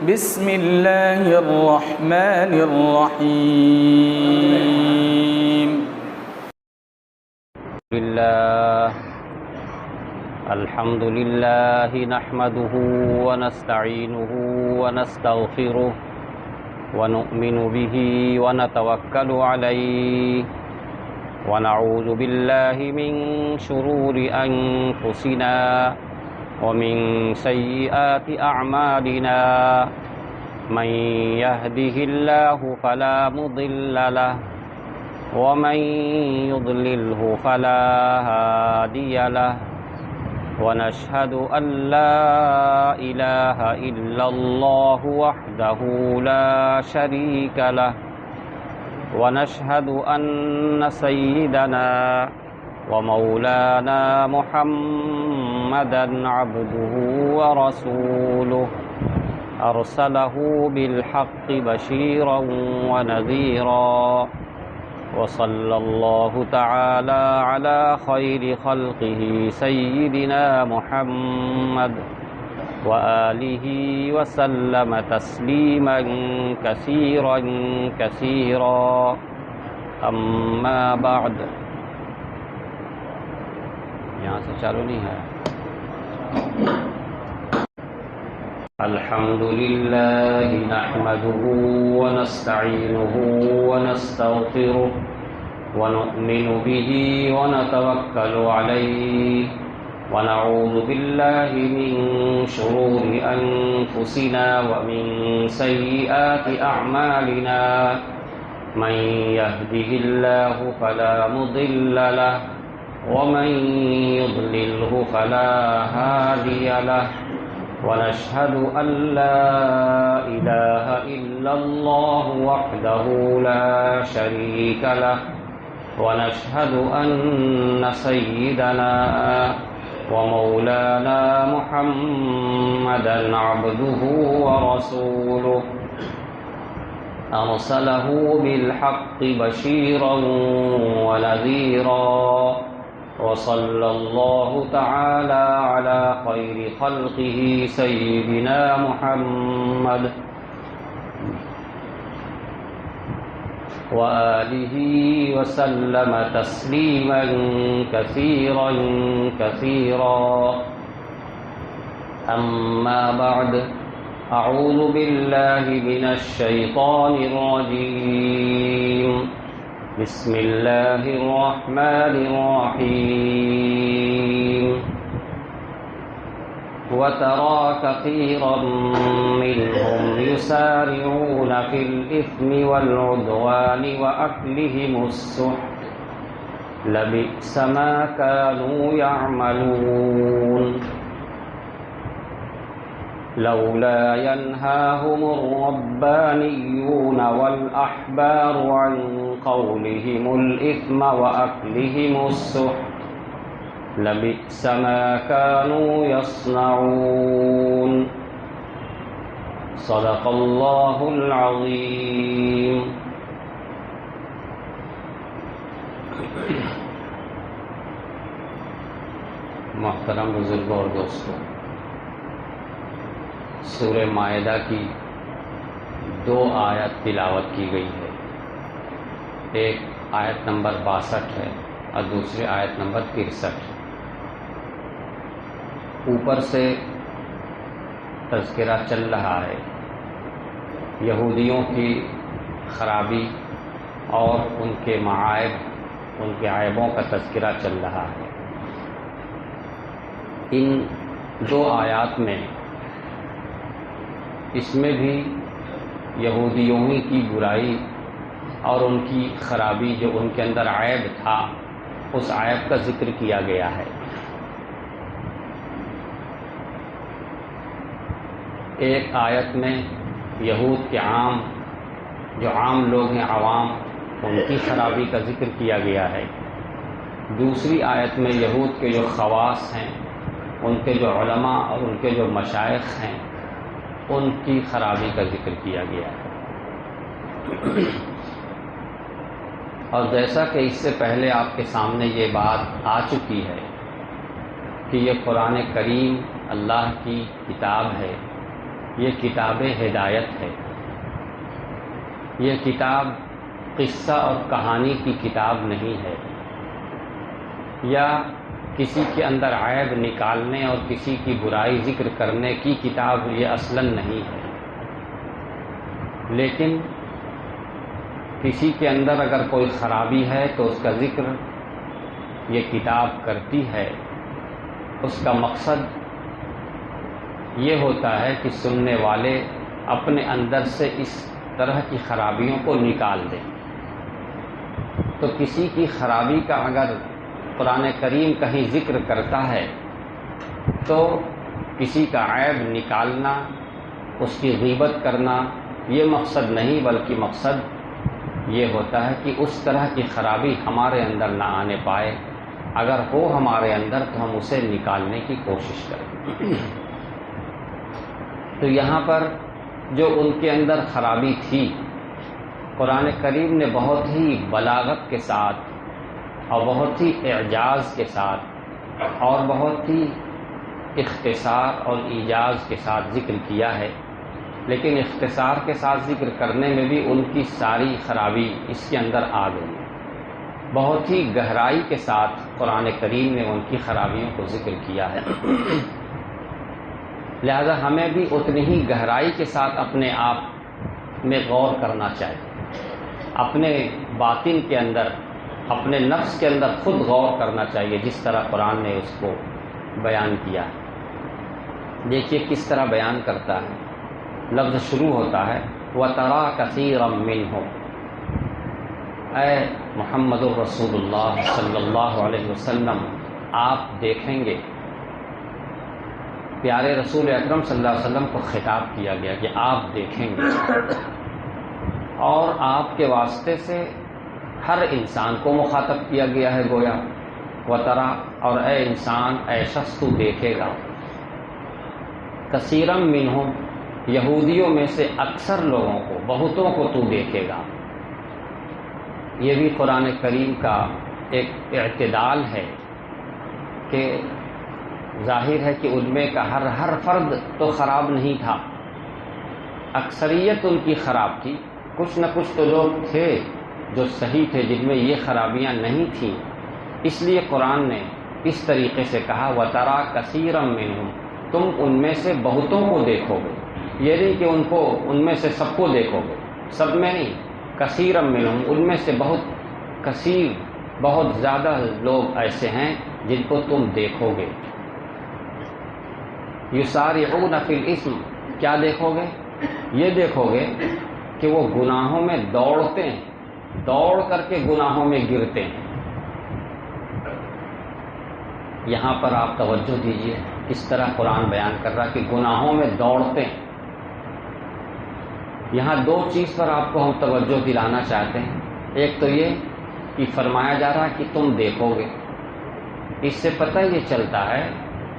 بسم الله الرحمن الرحيم. الحمد لله نحمده ونستعينه ونستغفره ونؤمن به ونتوكل عليه ونعوذ بالله من شرور أنفسنا ومن سيئات أعمالنا من يهده الله فلا مضل له ومن يضلله فلا هادي له ونشهد أن لا إله إلا الله وحده لا شريك له ونشهد أن سيدنا ومولانا محمدا عبده ورسوله أرسله بالحق بشيرا ونذيرا وصلى الله تعالى على خير خلقه سيدنا محمد وآله وسلم تسليما كثيرا كثيرا أما بعد. یہاں سے چالو نہیں ہے. الحمد لله نحمده ونستعينه ونستغفره ونؤمن به ونتوكل عليه ونعوذ بالله من شرور أنفسنا ومن سيئات أعمالنا من يهده الله فلا مضل له ومن يضلله فلا هادي له ونشهد أن لا إله إلا الله وحده لا شريك له ونشهد أن سيدنا ومولانا محمدا عبده ورسوله أرسله بالحق بشيرا ونذيرا وصلى الله تعالى على خير خلقه سيدنا محمد وآله وسلم تسليما كثيرا كثيرا. أما بعد أعوذ بالله من الشيطان الرجيم. بسم الله الرحمن الرحيم. وترى كثيرا منهم يسارعون في الإثم والعدوان وأكلهم السحت لبئس ما كانوا يعملون. لولا ينهاهم الربانيون والأحبار عن قولهم الإثم وأكلهم السحت لبئس ما كانوا يصنعون. صدق الله العظيم. محترم بزرگوں اور دوستوں، سورہ مائدہ کی 2 آیت تلاوت کی گئی ہے. ایک آیت نمبر 62 ہے اور دوسری آیت نمبر 63. اوپر سے تذکرہ چل رہا ہے یہودیوں کی خرابی اور ان کے معائب، ان کے عیبوں کا تذکرہ چل رہا ہے. ان 2 آیات میں اس میں بھی یہودیوں کی برائی اور ان کی خرابی، جو ان کے اندر عیب تھا، اس عیب کا ذکر کیا گیا ہے. ایک آیت میں یہود کے جو عام لوگ ہیں، عوام، ان کی خرابی کا ذکر کیا گیا ہے. دوسری آیت میں یہود کے جو خواص ہیں، ان کے جو علماء اور ان کے جو مشائخ ہیں، ان کی خرابی کا ذکر کیا گیا ہے. اور جیسا کہ اس سے پہلے آپ کے سامنے یہ بات آ چکی ہے کہ یہ قرآن کریم اللہ کی کتاب ہے یہ کتاب ہدایت ہے، یہ کتاب قصہ اور کہانی کی کتاب نہیں ہے، یا کسی کے اندر عیب نکالنے اور کسی کی برائی ذکر کرنے کی کتاب یہ اصلاً نہیں ہے، لیکن کسی کے اندر اگر کوئی خرابی ہے تو اس کا ذکر یہ کتاب کرتی ہے۔ اس کا مقصد یہ ہوتا ہے کہ سننے والے اپنے اندر سے اس طرح کی خرابیوں کو نکال دیں۔ تو کسی کی خرابی کا اگر قرآن کریم کہیں ذکر کرتا ہے تو کسی کا عیب نکالنا، اس کی غیبت کرنا یہ مقصد نہیں، بلکہ مقصد یہ ہوتا ہے کہ اس طرح کی خرابی ہمارے اندر نہ آنے پائے، اگر ہو ہمارے اندر تو ہم اسے نکالنے کی کوشش کریں۔ تو یہاں پر جو ان کے اندر خرابی تھی، قرآن کریم نے بہت ہی بلاغت کے ساتھ اور بہت ہی اعجاز کے ساتھ اور بہت ہی اختصار اور ایجاز کے ساتھ ذکر کیا ہے، لیکن اختصار کے ساتھ ذکر کرنے میں بھی ان کی ساری خرابی اس کے اندر آ گئی۔ بہت ہی گہرائی کے ساتھ قرآن کریم نے ان کی خرابیوں کو ذکر کیا ہے، لہذا ہمیں بھی اتنی ہی گہرائی کے ساتھ اپنے آپ میں غور کرنا چاہیے، اپنے باطن کے اندر، اپنے نفس کے اندر خود غور کرنا چاہیے، جس طرح قرآن نے اس کو بیان کیا ہے۔ دیکھیے کس طرح بیان کرتا ہے۔ لفظ شروع ہوتا ہے وَتَرَىٰ كَثِيرًا مِّنْهُمْ، اے محمد الرسول اللہ صلی اللہ علیہ وسلم آپ دیکھیں گے۔ پیارے رسول اکرم صلی اللہ علیہ وسلم کو خطاب کیا گیا کہ آپ دیکھیں گے، اور آپ کے واسطے سے ہر انسان کو مخاطب کیا گیا ہے گویا۔ وَتَرَىٰ، اور اے انسان، اے شخص تو دیکھے گا، کثیرا منہم، یہودیوں میں سے اکثر لوگوں کو، بہتوں کو تو دیکھے گا۔ یہ بھی قرآن کریم کا ایک اعتدال ہے کہ ظاہر ہے کہ ان میں کا ہر فرد تو خراب نہیں تھا، اکثریت ان کی خراب تھی، کچھ نہ کچھ تو لوگ تھے جو صحیح تھے، جن میں یہ خرابیاں نہیں تھیں۔ اس لیے قرآن نے اس طریقے سے کہا وَتَرَىٰ كَثِيرًا مِّنْهُمْ، تم ان میں سے بہتوں کو دیکھو گے، یہ نہیں کہ ان میں سے سب کو دیکھو گے، سب میں نہیں، کثیرا منہم، ان میں سے بہت کثیر، بہت زیادہ لوگ ایسے ہیں جن کو تم دیکھو گے۔ یسارعون فی الاسم، کیا دیکھو گے؟ یہ دیکھو گے کہ وہ گناہوں میں دوڑتے ہیں، دوڑ کر کے گناہوں میں گرتے ہیں۔ یہاں پر آپ توجہ دیجئے کس طرح قرآن بیان کر رہا ہے کہ گناہوں میں دوڑتے ہیں۔ یہاں دو چیز پر آپ کو ہم توجہ دلانا چاہتے ہیں۔ ایک تو یہ کہ فرمایا جا رہا ہے کہ تم دیکھو گے، اس سے پتہ یہ چلتا ہے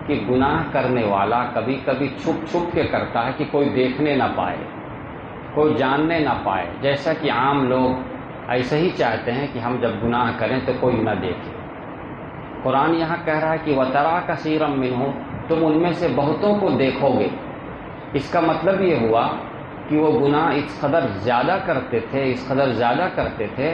کہ گناہ کرنے والا کبھی کبھی چھپ چھپ کے کرتا ہے کہ کوئی دیکھنے نہ پائے، کوئی جاننے نہ پائے، جیسا کہ عام لوگ ایسے ہی چاہتے ہیں کہ ہم جب گناہ کریں تو کوئی نہ دیکھے۔ قرآن یہاں کہہ رہا ہے کہ وَتَرَىٰ كَثِيرًا مِّنْهُمْ، تم ان میں سے بہتوں کو دیکھو گے۔ اس کا مطلب یہ ہوا کہ وہ گناہ اس قدر زیادہ کرتے تھے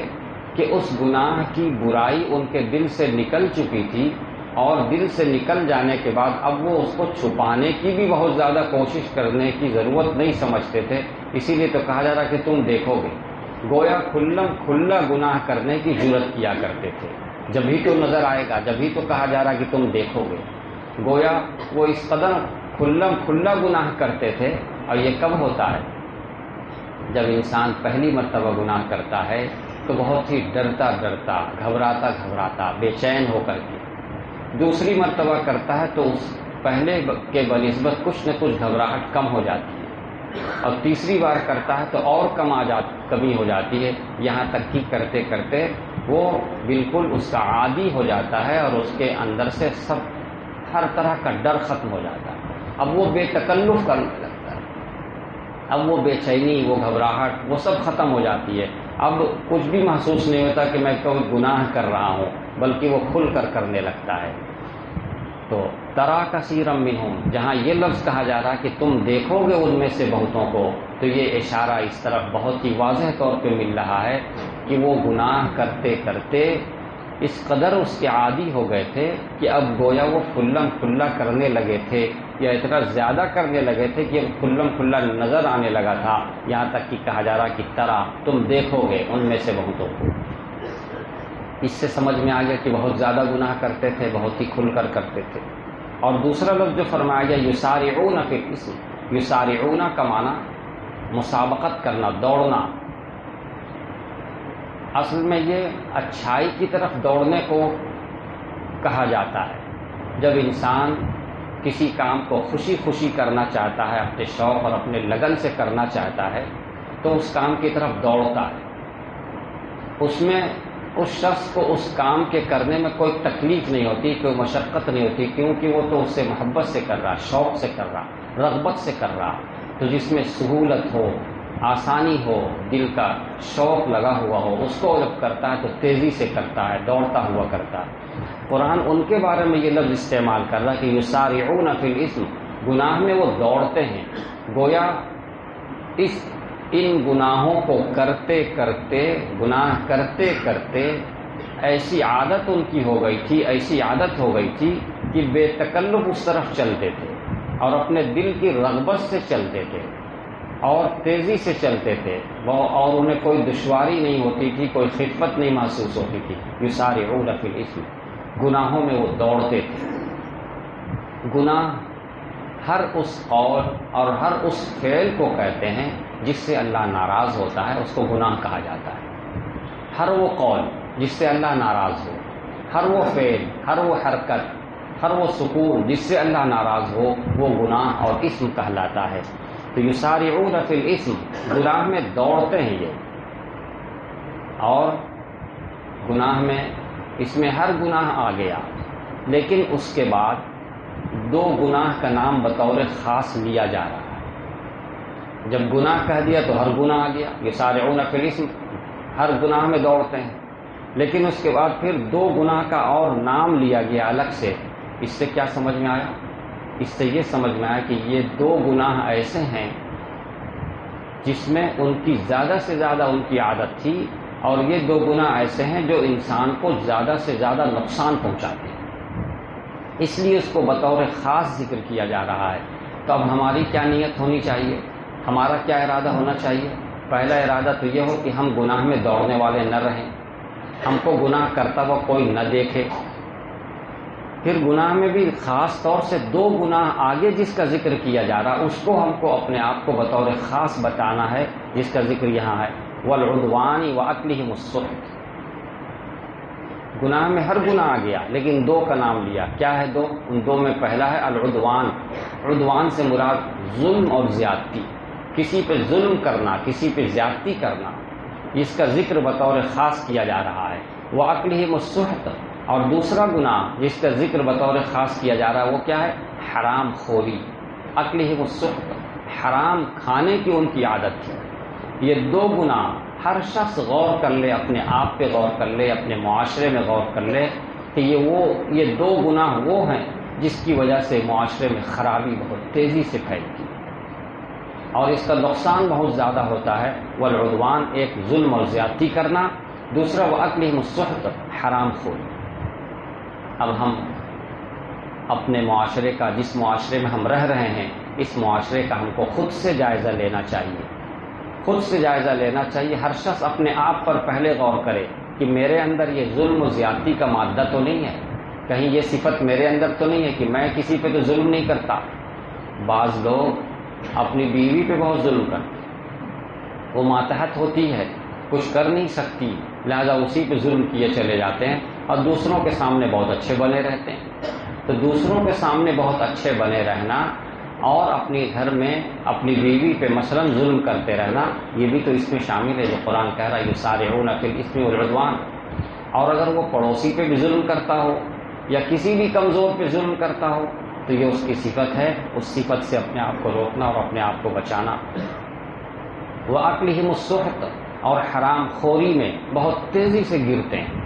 کہ اس گناہ کی برائی ان کے دل سے نکل چکی تھی، اور دل سے نکل جانے کے بعد اب وہ اس کو چھپانے کی بھی بہت زیادہ کوشش کرنے کی ضرورت نہیں سمجھتے تھے، اسی لیے تو کہا جا رہا کہ تم دیکھو گے۔ گویا کھلا گناہ کرنے کی جرت کیا کرتے تھے، جبھی تو نظر آئے گا، جبھی تو کہا جا رہا کہ تم دیکھو گے۔ گویا وہ اس قدر کھلا گناہ کرتے تھے۔ اور یہ کب ہوتا ہے؟ جب انسان پہلی مرتبہ گناہ کرتا ہے تو بہت ہی ڈرتا گھبراتا بے چین ہو کر کے، دوسری مرتبہ کرتا ہے تو اس پہلے کے بنسبت کچھ نہ کچھ گھبراہٹ کم ہو جاتی ہے، اور تیسری بار کرتا ہے تو اور کمی ہو جاتی ہے، یہاں تک کہ کرتے کرتے وہ بالکل اس کا عادی ہو جاتا ہے، اور اس کے اندر سے ہر طرح کا ڈر ختم ہو جاتا ہے۔ اب وہ بے تکلف کرنے لگتا ہے، اب وہ بے چینی، وہ گھبراہٹ، وہ سب ختم ہو جاتی ہے۔ اب کچھ بھی محسوس نہیں ہوتا کہ میں کوئی گناہ کر رہا ہوں، بلکہ وہ کھل کر کرنے لگتا ہے۔ تو ترا کثیرا منہم، جہاں یہ لفظ کہا جا رہا ہے کہ تم دیکھو گے ان میں سے بہتوں کو، تو یہ اشارہ اس طرف بہت ہی واضح طور پہ مل رہا ہے کہ وہ گناہ کرتے کرتے اس قدر اس کے عادی ہو گئے تھے کہ اب گویا وہ پھلم پھلا کرنے لگے تھے، یا اتنا زیادہ کرنے لگے تھے کہ اب پھلم پھلا نظر آنے لگا تھا، یہاں تک کہ کہا جا رہا کہ ترا، تم دیکھو گے ان میں سے بہتوں کو۔ اس سے سمجھ میں آ گیا کہ بہت زیادہ گناہ کرتے تھے، بہت ہی کھل کر کرتے تھے۔ اور دوسرا لفظ جو فرمایا گیا یسارعون فی الاسم، یسارعون کا معنی مسابقت کرنا، دوڑنا۔ اصل میں یہ اچھائی کی طرف دوڑنے کو کہا جاتا ہے۔ جب انسان کسی کام کو خوشی خوشی کرنا چاہتا ہے، اپنے شوق اور اپنے لگن سے کرنا چاہتا ہے، تو اس کام کی طرف دوڑتا ہے۔ اس میں اس شخص کو اس کام کے کرنے میں کوئی تکلیف نہیں ہوتی، کوئی مشقت نہیں ہوتی، کیونکہ وہ تو اس سے محبت سے کر رہا، شوق سے کر رہا، رغبت سے کر رہا۔ تو جس میں سہولت ہو، آسانی ہو، دل کا شوق لگا ہوا ہو، اس کو جب کرتا ہے تو تیزی سے کرتا ہے، دوڑتا ہوا کرتا ہے۔ قرآن ان کے بارے میں یہ لفظ استعمال کر رہا ہے کہ یسارعون فی الاسم، گناہ میں وہ دوڑتے ہیں۔ گویا ان گناہوں کو کرتے کرتے، گناہ کرتے کرتے ایسی عادت ان کی ہو گئی تھی، ایسی عادت ہو گئی تھی کہ بے تکلف اس طرف چلتے تھے اور اپنے دل کی رغبت سے چلتے تھے اور تیزی سے چلتے تھے، اور انہیں کوئی دشواری نہیں ہوتی تھی، کوئی خفت نہیں محسوس ہوتی تھی۔ یسارعون فی الاسم، گناہوں میں وہ دوڑتے تھے۔ گناہ ہر اس قول اور ہر اس فعل کو کہتے ہیں جس سے اللہ ناراض ہوتا ہے، اس کو گناہ کہا جاتا ہے۔ ہر وہ قول جس سے اللہ ناراض ہو، ہر وہ فعل، ہر وہ حرکت، ہر وہ سکون جس سے اللہ ناراض ہو، وہ گناہ اور اسم کہلاتا ہے۔ تو یسارعون فی الاسم، گناہ میں دوڑتے ہیں یہ، اور گناہ میں اس میں ہر گناہ آ گیا، لیکن اس کے بعد دو گناہ کا نام بطور خاص لیا جا رہا ہے۔ جب گناہ کہہ دیا تو ہر گناہ آ گیا، یسارعون فی الاسم، ہر گناہ میں دوڑتے ہیں، لیکن اس کے بعد پھر دو گناہ کا اور نام لیا گیا الگ سے۔ اس سے کیا سمجھ میں آیا؟ اس سے یہ سمجھ میں آیا کہ یہ دو گناہ ایسے ہیں جس میں ان کی زیادہ سے زیادہ ان کی عادت تھی، اور یہ دو گناہ ایسے ہیں جو انسان کو زیادہ سے زیادہ نقصان پہنچاتے ہیں، اس لیے اس کو بطور خاص ذکر کیا جا رہا ہے۔ تو اب ہماری کیا نیت ہونی چاہیے، ہمارا کیا ارادہ ہونا چاہیے؟ پہلا ارادہ تو یہ ہو کہ ہم گناہ میں دوڑنے والے نہ رہیں، ہم کو گناہ کرتا ہوا کوئی نہ دیکھے۔ پھر گناہ میں بھی خاص طور سے دو گناہ آگے جس کا ذکر کیا جا رہا، اس کو ہم کو اپنے آپ کو بطور خاص بتانا ہے، جس کا ذکر یہاں ہے، والعدوان واکلہم السحت۔ گناہ میں ہر گناہ آ گیا، لیکن دو کا نام لیا۔ کیا ہے دو؟ ان دو میں پہلا ہے العدوان۔ عدوان سے مراد ظلم اور زیادتی، کسی پہ ظلم کرنا، کسی پہ زیادتی کرنا، جس کا ذکر بطور خاص کیا جا رہا ہے۔ واکلہم السحت، اور دوسرا گناہ جس کا ذکر بطور خاص کیا جا رہا ہے وہ کیا ہے؟ حرام خوری۔ اکلہم السحت، حرام کھانے کی ان کی عادت تھی۔ یہ دو گناہ ہر شخص غور کر لے، اپنے آپ پہ غور کر لے، اپنے معاشرے میں غور کر لے کہ یہ دو گناہ وہ ہیں جس کی وجہ سے معاشرے میں خرابی بہت تیزی سے پھیلتی ہے اور اس کا نقصان بہت زیادہ ہوتا ہے۔ والعدوان، ایک ظلم اور زیادتی کرنا، دوسرا واکلہم السحت، حرام خوری۔ اب ہم اپنے معاشرے کا، جس معاشرے میں ہم رہ رہے ہیں، اس معاشرے کا ہم کو خود سے جائزہ لینا چاہیے، خود سے جائزہ لینا چاہیے۔ ہر شخص اپنے آپ پر پہلے غور کرے کہ میرے اندر یہ ظلم و زیادتی کا مادہ تو نہیں ہے، کہیں یہ صفت میرے اندر تو نہیں ہے کہ میں کسی پہ تو ظلم نہیں کرتا۔ بعض لوگ اپنی بیوی پہ بہت ظلم کرتے ہیں، وہ ماتحت ہوتی ہے، کچھ کر نہیں سکتی، لہذا اسی پہ ظلم کیے چلے جاتے ہیں، اور دوسروں کے سامنے بہت اچھے بنے رہتے ہیں۔ تو دوسروں کے سامنے بہت اچھے بنے رہنا اور اپنے گھر میں اپنی بیوی پہ مثلا ظلم کرتے رہنا، یہ بھی تو اس میں شامل ہے جو قرآن کہہ رہا ہے یسارعون فی الاسم والعدوان۔ اور اگر وہ پڑوسی پہ بھی ظلم کرتا ہو یا کسی بھی کمزور پہ ظلم کرتا ہو تو یہ اس کی صفت ہے، اس صفت سے اپنے آپ کو روکنا اور اپنے آپ کو بچانا۔ وَأَكْلِهِمُ السُّحْتَ، اور حرام خوری میں بہت تیزی سے گرتے ہیں۔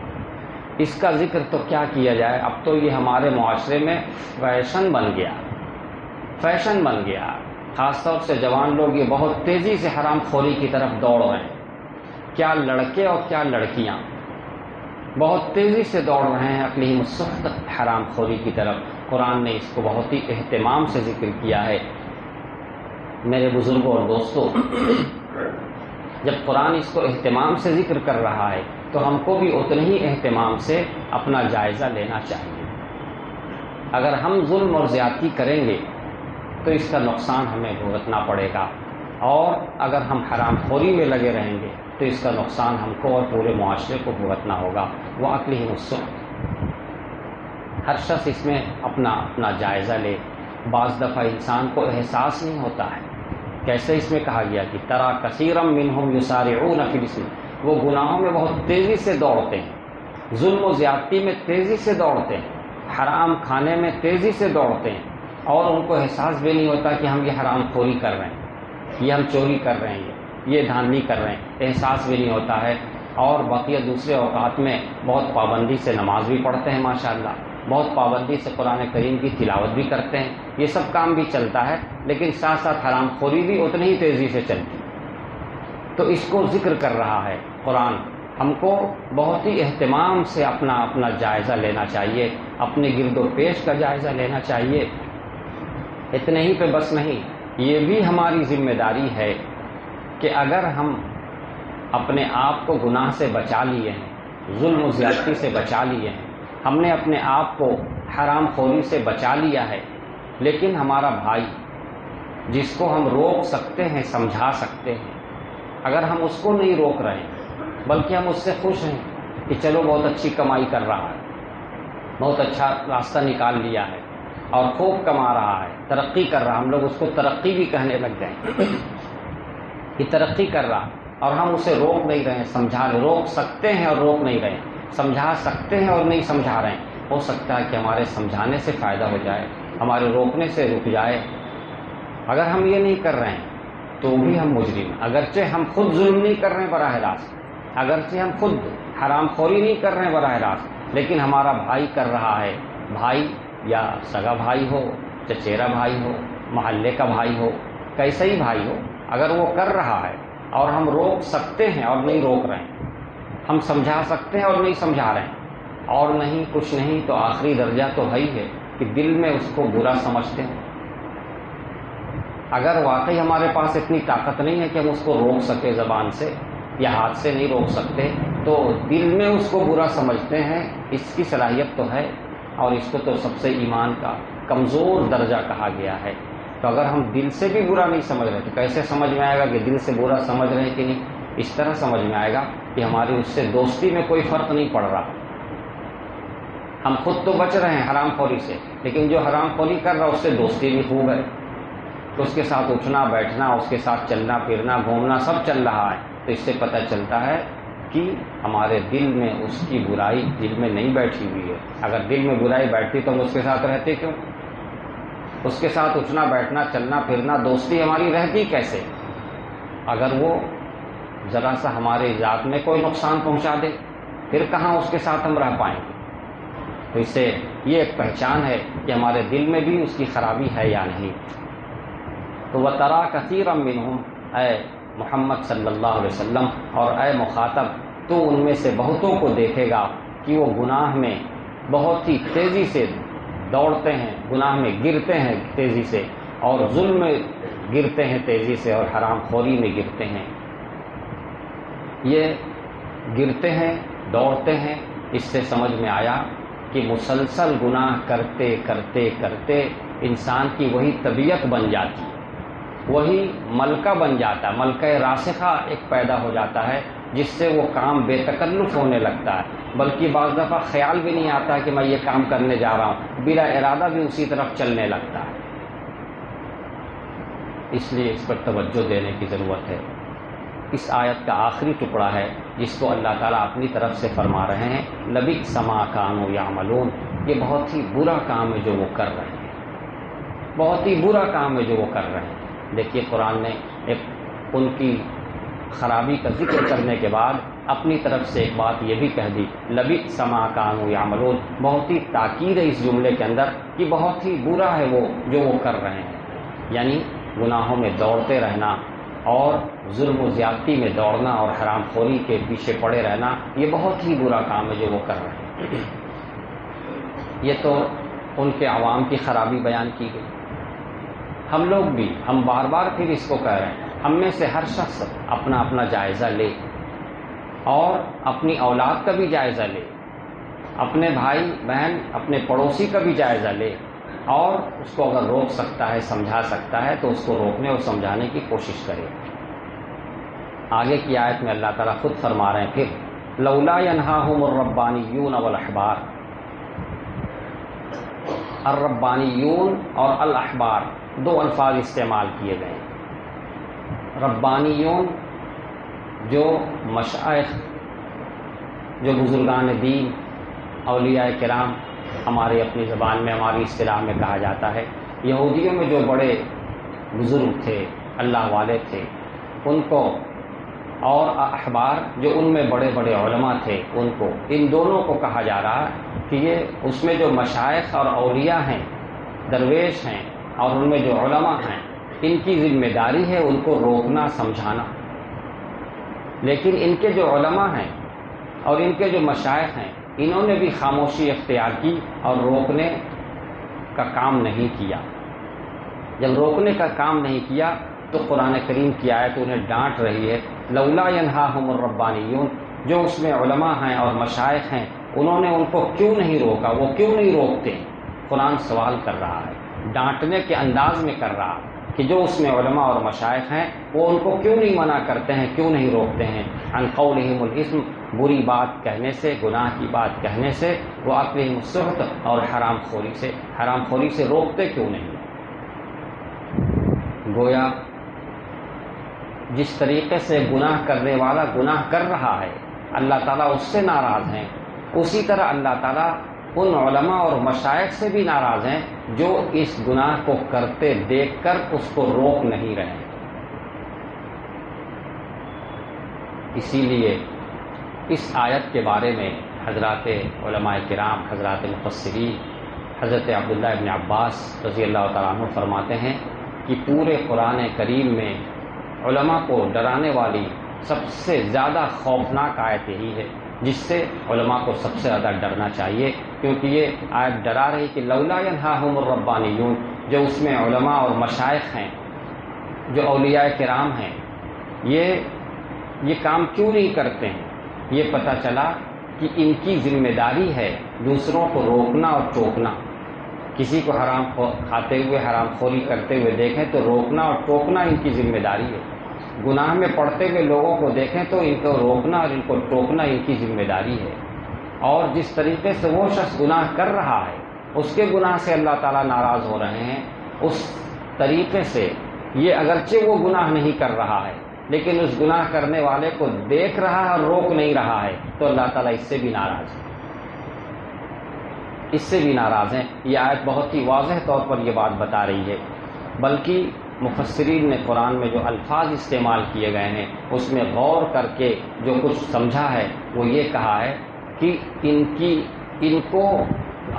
اس کا ذکر تو کیا کیا جائے، اب تو یہ ہمارے معاشرے میں فیشن بن گیا، خاص طور سے جوان لوگ یہ بہت تیزی سے حرام خوری کی طرف دوڑ رہے ہیں، کیا لڑکے اور کیا لڑکیاں بہت تیزی سے دوڑ رہے ہیں اقلیم السخط حرام خوری کی طرف۔ قرآن نے اس کو بہت ہی اہتمام سے ذکر کیا ہے۔ میرے بزرگوں اور دوستوں، جب قرآن اس کو اہتمام سے ذکر کر رہا ہے تو ہم کو بھی اتنے ہی اہتمام سے اپنا جائزہ لینا چاہیے۔ اگر ہم ظلم اور زیادتی کریں گے تو اس کا نقصان ہمیں بھگتنا پڑے گا، اور اگر ہم حرام خوری میں لگے رہیں گے تو اس کا نقصان ہم کو اور پورے معاشرے کو بھگتنا ہوگا۔ وَأَكْلِهِمُ السُّحْتَ، ہر شخص اس میں اپنا جائزہ لے۔ بعض دفعہ انسان کو احساس نہیں ہوتا ہے، کیسے اس میں کہا گیا کہ ترا کثیرا منہم یسارعون فی الاسم، وہ گناہوں میں بہت تیزی سے دوڑتے ہیں، ظلم و زیادتی میں تیزی سے دوڑتے ہیں، حرام کھانے میں تیزی سے دوڑتے ہیں، اور ان کو احساس بھی نہیں ہوتا کہ ہم یہ حرام خوری کر رہے ہیں، یہ ہم چوری کر رہے ہیں، یہ دھاندلی کر رہے ہیں، احساس بھی نہیں ہوتا ہے۔ اور بقیہ دوسرے اوقات میں بہت پابندی سے نماز بھی پڑھتے ہیں ماشاءاللہ، بہت پابندی سے قرآن کریم کی تلاوت بھی کرتے ہیں، یہ سب کام بھی چلتا ہے، لیکن ساتھ ساتھ حرام خوری بھی اتنی ہی تیزی سے چلتی ہے۔ تو اس کو ذکر کر رہا ہے قرآن، ہم کو بہت ہی اہتمام سے اپنا جائزہ لینا چاہیے، اپنے گرد و پیش کا جائزہ لینا چاہیے۔ اتنے ہی پہ بس نہیں، یہ بھی ہماری ذمہ داری ہے کہ اگر ہم اپنے آپ کو گناہ سے بچا لیے ہیں، ظلم و زیادتی سے بچا لیے ہیں، ہم نے اپنے آپ کو حرام خوری سے بچا لیا ہے، لیکن ہمارا بھائی جس کو ہم روک سکتے ہیں، سمجھا سکتے ہیں، اگر ہم اس کو نہیں روک رہے ہیں بلکہ ہم اس سے خوش ہیں کہ چلو بہت اچھی کمائی کر رہا ہے، بہت اچھا راستہ نکال لیا ہے اور خوب کما رہا ہے، ترقی کر رہا، ہم لوگ اس کو ترقی بھی کہنے لگ گئے کہ ترقی کر رہا، اور ہم اسے روک نہیں رہے ہیں، روک سکتے ہیں اور روک نہیں رہے ہیں، سمجھا سکتے ہیں اور نہیں سمجھا رہے ہیں۔ ہو سکتا ہے کہ ہمارے سمجھانے سے فائدہ ہو جائے، ہمارے روکنے سے رک جائے۔ اگر ہم یہ نہیں کر رہے ہیں تو بھی ہم مجرم ہیں، اگرچہ ہم خود ظلم نہیں کر رہے ہیں براہ راست، اگرچہ ہم خود حرام خوری نہیں کر رہے ہیں براہ راست، لیکن ہمارا بھائی کر رہا ہے، بھائی یا سگا بھائی ہو، چچیرا بھائی ہو، محلے کا بھائی ہو، کیسا ہی بھائی ہو، اگر وہ کر رہا ہے اور ہم روک سکتے ہیں اور نہیں روک رہے ہیں، ہم سمجھا سکتے ہیں اور نہیں سمجھا رہے ہیں، اور نہیں کچھ نہیں تو آخری درجہ تو ہے ہی ہے کہ دل میں اس کو برا سمجھتے ہیں۔ اگر واقعی ہمارے پاس اتنی طاقت نہیں ہے کہ ہم اس کو روک سکے زبان سے یا ہاتھ سے نہیں روک سکتے، تو دل میں اس کو برا سمجھتے ہیں، اس کی صلاحیت تو ہے، اور اس کو تو سب سے ایمان کا کمزور درجہ کہا گیا ہے۔ تو اگر ہم دل سے بھی برا نہیں سمجھ رہے تو کیسے سمجھ میں آئے گا کہ دل سے برا سمجھ رہے ہیں کہ نہیں؟ اس طرح سمجھ میں آئے گا کہ ہماری اس سے دوستی میں کوئی فرق نہیں پڑ رہا، ہم خود تو بچ رہے ہیں حرام خوری سے، لیکن جو حرام خوری کر رہا اس سے دوستی بھی خوب ہے، تو اس کے ساتھ اٹھنا بیٹھنا، اس کے ساتھ چلنا پھرنا گھومنا سب چل رہا ہے، تو اس سے پتہ چلتا ہے کہ ہمارے دل میں اس کی برائی دل میں نہیں بیٹھی ہوئی ہے۔ اگر دل میں برائی بیٹھتی تو ہم اس کے ساتھ رہتے کیوں؟ اس کے ساتھ اٹھنا بیٹھنا چلنا پھرنا دوستی ہماری رہتی کیسے؟ اگر وہ ذرا سا ہمارے ذات میں کوئی نقصان پہنچا دے پھر کہاں اس کے ساتھ ہم رہ پائیں گے؟ تو اس سے یہ ایک پہچان ہے کہ ہمارے دل میں بھی اس کی خرابی ہے یا نہیں۔ تو وَتَرَىٰ كَثِيرًا مِّنْهُمْ، اے محمد صلی اللہ علیہ وسلم اور اے مخاطب، تو ان میں سے بہتوں کو دیکھے گا کہ وہ گناہ میں بہت ہی تیزی سے دوڑتے ہیں، گناہ میں گرتے ہیں تیزی سے، اور ظلم میں گرتے ہیں تیزی سے، اور حرام خوری میں گرتے ہیں۔ یہ گرتے ہیں دوڑتے ہیں، اس سے سمجھ میں آیا کہ مسلسل گناہ کرتے کرتے کرتے انسان کی وہی طبیعت بن جاتی، وہی ملکہ بن جاتا ہے، ملکہ راسخہ ایک پیدا ہو جاتا ہے، جس سے وہ کام بے تکلف ہونے لگتا ہے، بلکہ بعض دفعہ خیال بھی نہیں آتا کہ میں یہ کام کرنے جا رہا ہوں، بلا ارادہ بھی اسی طرف چلنے لگتا ہے۔ اس لیے اس پر توجہ دینے کی ضرورت ہے۔ اس آیت کا آخری ٹکڑا ہے جس کو اللہ تعالیٰ اپنی طرف سے فرما رہے ہیں، لبئس ما کانوا یعملون، یہ بہت ہی برا کام ہے جو وہ کر رہے ہیں، بہت ہی برا کام ہے جو وہ کر رہے ہیں۔ دیکھیے قرآن نے ایک ان کی خرابی کا ذکر کرنے کے بعد اپنی طرف سے ایک بات یہ بھی کہہ دی، لبئس ما کانوا یعملون، بہت ہی تاکید ہے اس جملے کے اندر کہ بہت ہی برا ہے وہ جو وہ کر رہے ہیں، یعنی گناہوں میں دوڑتے رہنا اور ظلم و زیادتی میں دوڑنا اور حرام خوری کے پیچھے پڑے رہنا، یہ بہت ہی برا کام ہے جو وہ کر رہے ہیں۔ یہ تو ان کے عوام کی خرابی بیان کی گئی۔ ہم لوگ بھی، ہم بار بار پھر اس کو کہہ رہے ہیں، ہم میں سے ہر شخص اپنا اپنا جائزہ لے اور اپنی اولاد کا بھی جائزہ لے، اپنے بھائی بہن اپنے پڑوسی کا بھی جائزہ لے، اور اس کو اگر روک سکتا ہے سمجھا سکتا ہے تو اس کو روکنے اور سمجھانے کی کوشش کرے۔ آگے کی آیت میں اللہ تعالیٰ خود فرما رہے ہیں پھر لولا ینہاہم الربانیون والاحبار، الربانیون اور الاحبار دو الفاظ استعمال کیے گئے ہیں۔ ربانیون جو مشائخ، جو بزرگان دین، اولیاء کرام، ہماری اپنی زبان میں ہماری اصطلاح میں کہا جاتا ہے، یہودیوں میں جو بڑے بزرگ تھے، اللہ والے تھے، ان کو، اور احبار جو ان میں بڑے بڑے علماء تھے ان کو، ان دونوں کو کہا جا رہا ہے کہ یہ اس میں جو مشائخ اور اولیاء ہیں، درویش ہیں، اور ان میں جو علماء ہیں، ان کی ذمہ داری ہے ان کو روکنا سمجھانا، لیکن ان کے جو علماء ہیں اور ان کے جو مشائخ ہیں انہوں نے بھی خاموشی اختیار کی اور روکنے کا کام نہیں کیا۔ جب روکنے کا کام نہیں کیا تو قرآن کریم کی آیت انہیں ڈانٹ رہی ہے، لولا ینہاہم الربانیون، جو اس میں علماء ہیں اور مشائخ ہیں انہوں نے ان کو کیوں نہیں روکا، وہ کیوں نہیں روکتے؟ قرآن سوال کر رہا ہے، ڈانٹنے کے انداز میں کر رہا کہ جو اس میں علماء اور مشائخ ہیں وہ ان کو کیوں نہیں منع کرتے ہیں، کیوں نہیں روکتے ہیں؟ عن قولہم الاسم، بری بات کہنے سے، گناہ کی بات کہنے سے، واکلہم السحت، اور حرام خوری سے روکتے کیوں نہیں؟ گویا جس طریقے سے گناہ کرنے والا گناہ کر رہا ہے اللہ تعالیٰ اس سے ناراض ہیں، اسی طرح اللہ تعالیٰ ان علماء اور مشائخ سے بھی ناراض ہیں جو اس گناہ کو کرتے دیکھ کر اس کو روک نہیں رہے۔ اسی لیے اس آیت کے بارے میں حضرات علماء کرام، حضرات مفسرین، حضرت عبداللہ ابن عباس رضی اللہ تعالیٰ عنہ فرماتے ہیں کہ پورے قرآن کریم میں علماء کو ڈرانے والی سب سے زیادہ خوفناک آیت یہی ہے، جس سے علماء کو سب سے زیادہ ڈرنا چاہیے، کیونکہ یہ آیت ڈرا رہی کہ لولا ینہاہم الربانیون، جو اس میں علماء اور مشائخ ہیں، جو اولیاء کرام ہیں، یہ کام کیوں نہیں کرتے ہیں؟ یہ پتہ چلا کہ ان کی ذمہ داری ہے دوسروں کو روکنا اور ٹوکنا۔ کسی کو حرام کھاتے ہوئے، حرام خوری کرتے ہوئے دیکھیں تو روکنا اور ٹوکنا ان کی ذمہ داری ہے۔ گناہ میں پڑتے ہوئے لوگوں کو دیکھیں تو ان کو روکنا اور ان کو ٹوکنا ان کی ذمہ داری ہے۔ اور جس طریقے سے وہ شخص گناہ کر رہا ہے، اس کے گناہ سے اللہ تعالیٰ ناراض ہو رہے ہیں، اس طریقے سے یہ اگرچہ وہ گناہ نہیں کر رہا ہے لیکن اس گناہ کرنے والے کو دیکھ رہا ہے اور روک نہیں رہا ہے، تو اللہ تعالیٰ اس سے بھی ناراض ہے، اس سے بھی ناراض ہیں۔ یہ آیت بہت ہی واضح طور پر یہ بات بتا رہی ہے، بلکہ مفسرین نے قرآن میں جو الفاظ استعمال کیے گئے ہیں اس میں غور کر کے جو کچھ سمجھا ہے وہ یہ کہا ہے کہ ان کو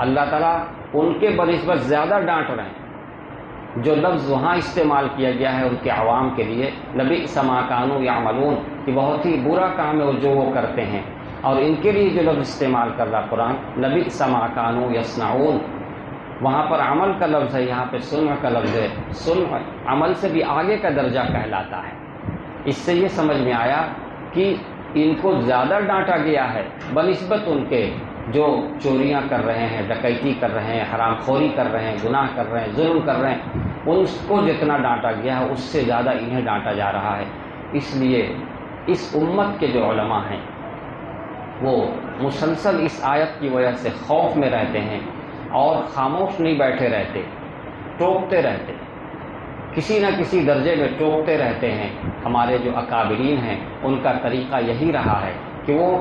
اللہ تعالیٰ ان کے بنسبت زیادہ ڈانٹ رہے ہیں۔ جو لفظ وہاں استعمال کیا گیا ہے ان کے عوام کے لیے، لبئس ما کانوا یعملون، کہ بہت ہی برا کام ہے جو وہ کرتے ہیں، اور ان کے لیے جو لفظ استعمال کر رہا قرآن، لبئس ما کانوا یصنعون، وہاں پر عمل کا لفظ ہے، یہاں پہ صنع کا لفظ ہے۔ صنع عمل سے بھی آگے کا درجہ کہلاتا ہے۔ اس سے یہ سمجھ میں آیا کہ ان کو زیادہ ڈانٹا گیا ہے بنسبت ان کے جو چوریاں کر رہے ہیں، ڈکیتی کر رہے ہیں، حرام خوری کر رہے ہیں، گناہ کر رہے ہیں، ظلم کر رہے ہیں، ان کو جتنا ڈانٹا گیا ہے اس سے زیادہ انہیں ڈانٹا جا رہا ہے۔ اس لیے اس امت کے جو علماء ہیں وہ مسلسل اس آیت کی وجہ سے خوف میں رہتے ہیں اور خاموش نہیں بیٹھے رہتے، ٹوکتے رہتے، کسی نہ کسی درجے میں ٹوکتے رہتے ہیں۔ ہمارے جو اکابرین ہیں ان کا طریقہ یہی رہا ہے کہ وہ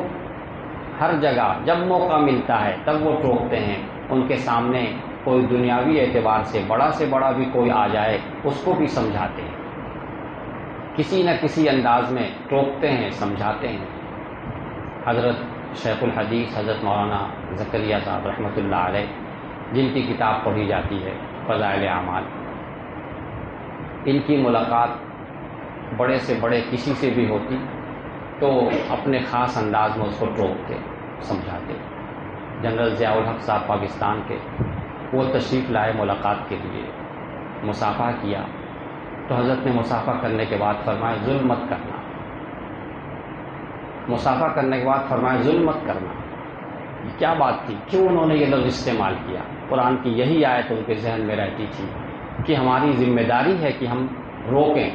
ہر جگہ جب موقع ملتا ہے تب وہ ٹوکتے ہیں۔ ان کے سامنے کوئی دنیاوی اعتبار سے بڑا بھی کوئی آ جائے اس کو بھی سمجھاتے ہیں۔ کسی نہ کسی انداز میں ٹوکتے ہیں، سمجھاتے ہیں۔ حضرت شیخ الحدیث حضرت مولانا زکریا صاحب رحمۃ اللہ علیہ، جن کی کتاب پڑھی جاتی ہے فضائل اعمال، ان کی ملاقات بڑے سے بڑے کسی سے بھی ہوتی تو اپنے خاص انداز میں اس کو ٹوکتے، سمجھاتے۔ جنرل ضیاء الحق صاحب پاکستان کے، وہ تشریف لائے ملاقات کے لیے، مصافحہ کیا تو حضرت نے مصافحہ کرنے کے بعد فرمایا ظلم مت کرنا۔ مصافحہ کرنے کے بعد فرمایا ظلم مت کرنا۔ کیا بات تھی؟ کیوں انہوں نے یہ لفظ استعمال کیا؟ قرآن کی یہی آیت ان کے ذہن میں رہتی تھی کہ ہماری ذمہ داری ہے کہ ہم روکیں،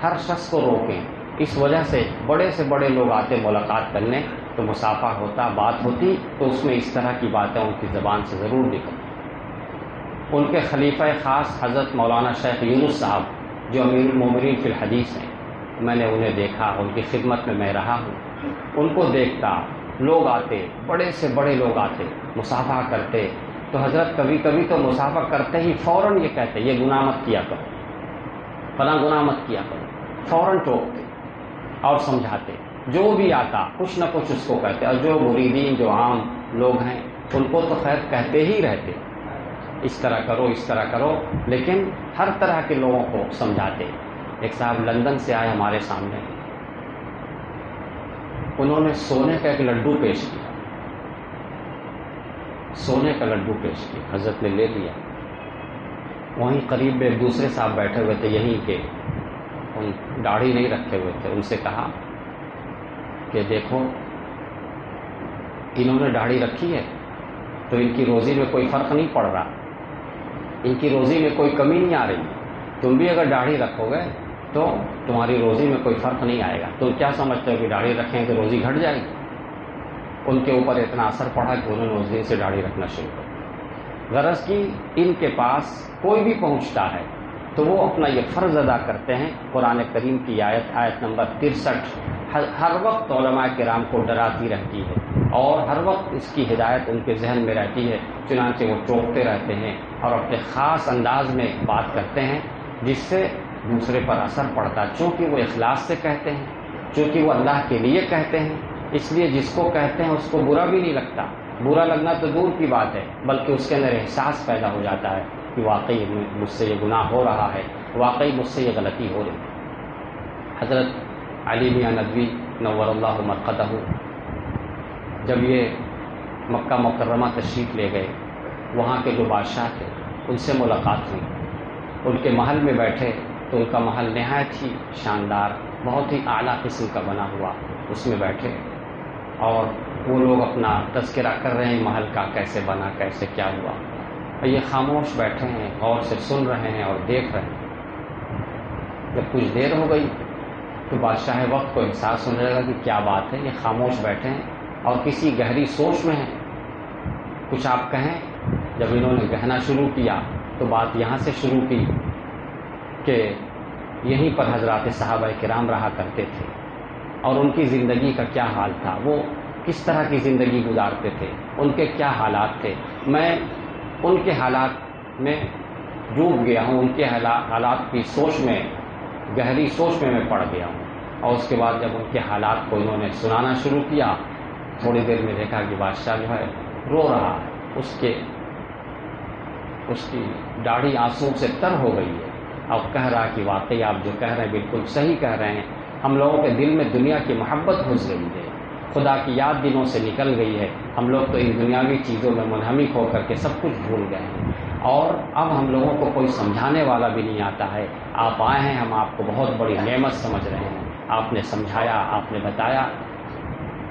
ہر شخص کو روکیں۔ اس وجہ سے بڑے لوگ آتے ملاقات کرنے تو مصافحہ ہوتا، بات ہوتی تو اس میں اس طرح کی باتیں ان کی زبان سے ضرور نکلتی۔ ان کے خلیفہ خاص حضرت مولانا شیخ یونس صاحب جو امیر المومنین فی الحدیث ہیں، میں نے انہیں دیکھا، ان کی خدمت میں میں رہا ہوں، ان کو دیکھتا، لوگ آتے، بڑے سے بڑے لوگ آتے، مصافحہ کرتے تو حضرت کبھی کبھی تو مصافحہ کرتے ہی فوراً یہ کہتے یہ گناہ مت کیا کرو، فلاں گناہ مت کیا کرو، فوراً ٹوکتے اور سمجھاتے۔ جو بھی آتا کچھ نہ کچھ اس کو کہتے، اور جو مریدین جو عام لوگ ہیں ان کو تو خیر کہتے ہی رہتے اس طرح کرو، اس طرح کرو، لیکن ہر طرح کے لوگوں کو سمجھاتے۔ ایک صاحب لندن سے آئے ہمارے سامنے، انہوں نے سونے کا ایک لڈو پیش کیا، سونے کا لڈو پیش کیا، حضرت نے لے لیا۔ وہیں قریب میں ایک دوسرے صاحب بیٹھے ہوئے تھے یہیں کے، ان داڑھی نہیں رکھے ہوئے تھے، ان سے کہا کہ دیکھو انہوں نے داڑھی رکھی ہے تو ان کی روزی میں کوئی فرق نہیں پڑ رہا، ان کی روزی میں کوئی کمی نہیں آ رہی، تم بھی اگر داڑھی رکھو گے تو تمہاری روزی میں کوئی فرق نہیں آئے گا۔ تم کیا سمجھتے ہو کہ داڑھی رکھیں تو روزی گھٹ جائے گی؟ ان کے اوپر اتنا اثر پڑا کہ انہوں نے اس دن سے داڑھی رکھنا شروع کر۔ غرض کی ان کے پاس کوئی بھی پہنچتا ہے تو وہ اپنا یہ فرض ادا کرتے ہیں۔ قرآن کریم کی آیت نمبر 63 ہر وقت علماء کرام کو ڈراتی رہتی ہے اور ہر وقت اس کی ہدایت ان کے ذہن میں رہتی ہے، چنانچہ وہ ٹوکتے رہتے ہیں اور اپنے خاص انداز میں بات کرتے ہیں جس سے دوسرے پر اثر پڑتا، چونکہ وہ اخلاص سے کہتے ہیں، چونکہ وہ اللہ کے لیے کہتے ہیں، اس لیے جس کو کہتے ہیں اس کو برا بھی نہیں لگتا، برا لگنا تو دور کی بات ہے، بلکہ اس کے اندر احساس پیدا ہو جاتا ہے کہ واقعی مجھ سے یہ گناہ ہو رہا ہے، واقعی مجھ سے یہ غلطی ہو رہی ہے۔ حضرت علی میاں ندوی نور اللہ مرقدہ جب یہ مکہ مکرمہ تشریف لے گئے، وہاں کے جو بادشاہ تھے ان سے ملاقات ہوئی، ان کے محل میں بیٹھے تو ان کا محل نہایت ہی شاندار، بہت ہی اعلیٰ قسم کا بنا ہوا، اس میں بیٹھے اور وہ لوگ اپنا تذکرہ کر رہے ہیں محل کا، کیسے بنا، کیسے کیا ہوا، اور یہ خاموش بیٹھے ہیں، غور سے سن رہے ہیں اور دیکھ رہے ہیں۔ جب کچھ دیر ہو گئی تو بادشاہ وقت کو احساس ہونے لگا کہ کیا بات ہے، یہ خاموش بیٹھے ہیں اور کسی گہری سوچ میں ہیں، کچھ آپ کہیں۔ جب انہوں نے کہنا شروع کیا تو بات یہاں سے شروع کی کہ یہیں پر حضرات صحابہ کرام رہا کرتے تھے اور ان کی زندگی کا کیا حال تھا، وہ کس طرح کی زندگی گزارتے تھے، ان کے کیا حالات تھے۔ میں ان کے حالات میں ڈوب گیا ہوں، ان کے حالات کی سوچ میں، گہری سوچ میں پڑ گیا ہوں۔ اور اس کے بعد جب ان کے حالات کو انہوں نے سنانا شروع کیا، تھوڑی دیر میں دیکھا کہ بادشاہ جو ہے رو رہا ہے، اس کی داڑھی آنسو سے تر ہو گئی ہے، اور کہہ رہا کہ واقعی آپ جو کہہ رہے ہیں بالکل صحیح کہہ رہے ہیں، ہم لوگوں کے دل میں دنیا کی محبت گھس گئی ہے، خدا کی یاد دلوں سے نکل گئی ہے، ہم لوگ تو ان دنیاوی چیزوں میں منہمک ہو کر کے سب کچھ بھول گئے ہیں، اور اب ہم لوگوں کو کوئی سمجھانے والا بھی نہیں آتا ہے۔ آپ آئے ہیں، ہم آپ کو بہت بڑی نعمت سمجھ رہے ہیں، آپ نے سمجھایا، آپ نے بتایا،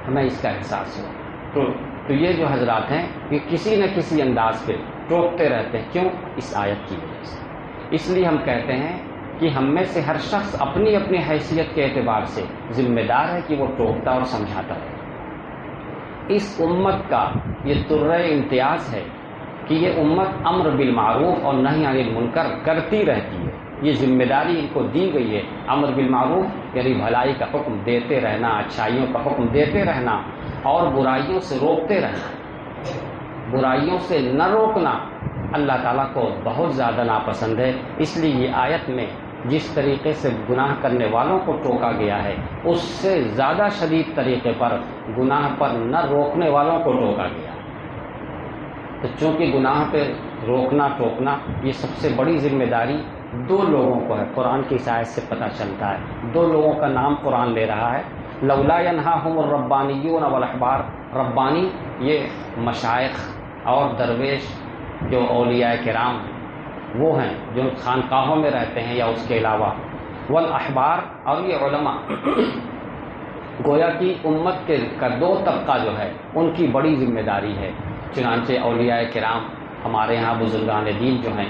ہمیں اس کا احساس ہو۔ تو یہ جو حضرات ہیں یہ کسی نہ کسی انداز پہ ٹوکتے رہتے ہیں، کیوں؟ اس آیت کی وجہ سے۔ اس لیے ہم کہتے ہیں کہ ہم میں سے ہر شخص اپنی اپنی حیثیت کے اعتبار سے ذمہ دار ہے کہ وہ ٹوکتا اور سمجھاتا رہے۔ اس امت کا یہ طرۂ امتیاز ہے کہ یہ امت امر بالمعروف اور نہی عن المنکر کرتی رہتی ہے، یہ ذمہ داری ان کو دی گئی ہے۔ امر بالمعروف یعنی بھلائی کا حکم دیتے رہنا، اچھائیوں کا حکم دیتے رہنا اور برائیوں سے روکتے رہنا۔ برائیوں سے نہ روکنا اللہ تعالیٰ کو بہت زیادہ ناپسند ہے، اس لیے یہ آیت میں جس طریقے سے گناہ کرنے والوں کو ٹوکا گیا ہے اس سے زیادہ شدید طریقے پر گناہ پر نہ روکنے والوں کو ٹوکا گیا ہے۔ تو چونکہ گناہ پہ روکنا ٹوکنا یہ سب سے بڑی ذمہ داری دو لوگوں کو ہے، قرآن کی آیت سے پتہ چلتا ہے۔ دو لوگوں کا نام قرآن لے رہا ہے، لولا ینہاہم الربانیون والاحبار۔ ربانی یہ مشائخ اور درویش جو اولیاء کرام وہ ہیں جو خانقاہوں میں رہتے ہیں یا اس کے علاوہ، والاحبار اور یہ علماء، گویا کہ امت کا دو طبقہ جو ہے ان کی بڑی ذمہ داری ہے۔ چنانچہ اولیاء کرام ہمارے ہاں بزرگان دین جو ہیں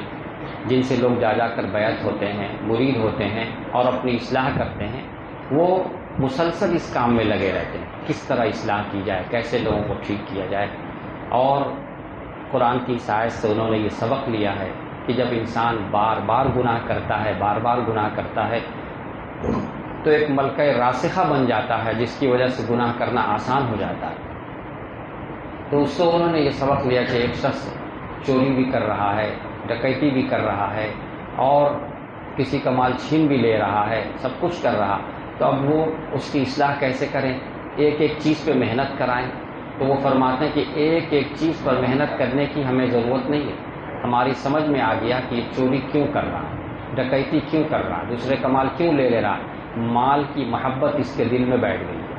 جن سے لوگ جا کر بیعت ہوتے ہیں، مرید ہوتے ہیں اور اپنی اصلاح کرتے ہیں، وہ مسلسل اس کام میں لگے رہتے ہیں، کس طرح اصلاح کی جائے، کیسے لوگوں کو ٹھیک کیا جائے۔ اور قرآن کی آیت سے انہوں نے یہ سبق لیا ہے کہ جب انسان بار بار گناہ کرتا ہے، بار بار گناہ کرتا ہے تو ایک ملکہ راسخہ بن جاتا ہے جس کی وجہ سے گناہ کرنا آسان ہو جاتا ہے۔ تو اس سے انہوں نے یہ سبق لیا کہ ایک شخص چوری بھی کر رہا ہے، ڈکیتی بھی کر رہا ہے اور کسی کا مال چھین بھی لے رہا ہے، سب کچھ کر رہا، تو اب وہ اس کی اصلاح کیسے کریں؟ ایک ایک چیز پہ محنت کرائیں۔ تو وہ فرماتے ہیں کہ ایک ایک چیز پر محنت کرنے کی ہمیں ضرورت نہیں ہے، ہماری سمجھ میں آ گیا کہ یہ چوری کیوں کر رہا، ڈکیتی کیوں کر رہا، دوسرے کا مال کیوں لے رہا، مال کی محبت اس کے دل میں بیٹھ گئی ہے۔